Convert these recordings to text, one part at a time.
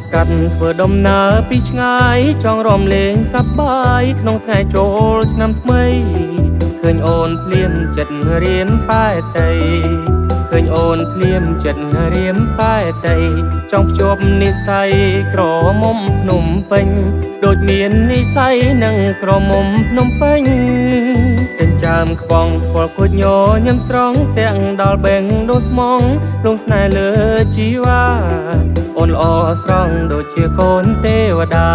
ស្កាត់ធ្វើដំណើរពីឆ្ងាយចង់រំលែងសប្បាយក្នុងថ្ងៃចូលឆ្នាំថ្មីឃើញអូនភ្លាមចិត្តរៀមប៉ែតីឃើញអូនភ្លាមចិត្តរៀមប៉ែតីចង់ភ្ជាប់និស្ស័យក្រមុំភ្នំពេញដូចមាននិស្ស័យនឹងក្រមុំភ្នំពេញចិញ្ចើមខ្វងពលគួចញញឹមស្រង់ទាំងដល់បេងដូស្មងលងស្នេហ៍លើជីវ៉ាអូនល្អស្រង់ដូចជាកូនទេវតា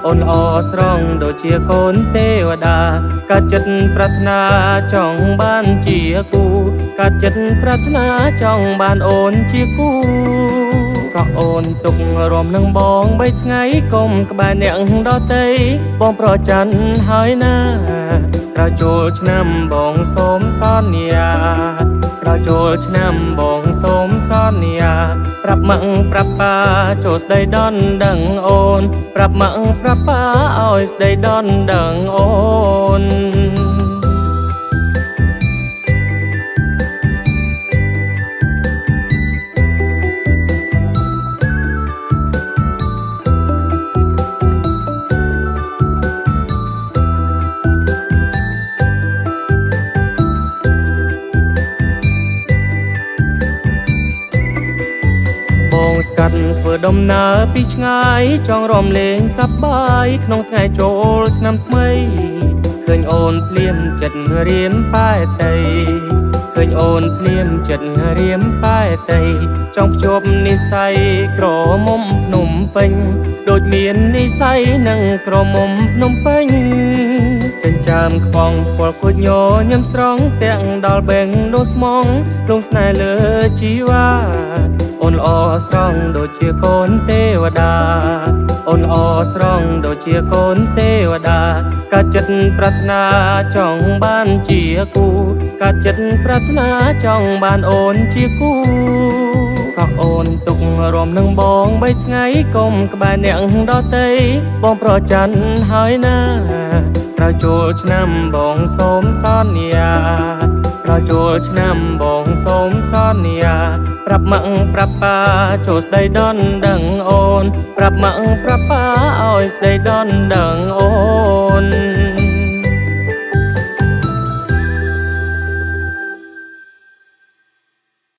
អូនល្អស្រង់ដូចជាកូនទេវតាកាចិត្តប្រាថ្នាចង់បានជាគូកាចិត្តប្រាថ្នាចង់បានអូនជាគូក៏អូនទុករំនឹងបង3ថ្ងៃកុំក្បែរអ្នកដតីបងប្រច័ណ្ឌហើយណាក្រោយចូលឆ្នាំបងសូមសន្យាក្រោយចូលឆ្នាំបងសូមសន្យាប្រាប់ម៉ាក់ប្រាប់ប៉ាចូលស្ដីដនដឹងអូនប្រាប់ម៉ាក់ប្រាប់ប៉ាឲ្យស្ដីដនដឹងអូនបងស្កាត់ធ្វើដំណើរពីឆ្ងាយចង់រំលែងសប្បាយក្នុងថ្ងៃចូលឆ្នាំថ្មីឃើញអូនភ្លាមចិត្តរៀមប៉ែតីឃើញអូនភ្លាមចិត្តរៀមប៉ែតីចង់ភ្ជាប់និស្ស័យក្រមុំភ្នំពេញដូចមាននិស្ស័យនឹងក្រមុំភ្នំពេញចិញ្ចើមខ្វងពលគួចញញឹមស្រង់ទាំងដល់បេងដូស្មងលងស្នេហ៍លើជីវ៉ាអូនល្អស្រង់ដូចជាកូនទេវតាអូនល្អស្រង់ដូចជាកូនទេវតាកាចិត្តប្រាថ្នាចង់បានជាគូកាចិត្តប្រាថ្នាចង់បានអូនជាគូក៏អូនទុករំនឹងបង3ថ្ងៃកុំក្បែរអ្នកដតីបងប្រច័ណ្ឌហើយណាក្រោយចូលឆ្នាំបងសូមសន្យាក្រោយចូលឆ្នាំបងសូមសន្យាប្រាប់ម៉ាក់ប្រាប់ប៉ាចូលស្ដីដនដឹងអូនប្រាប់ម៉ាក់ប្រាប់ប៉ាឲ្យស្ដីដនដឹងអូន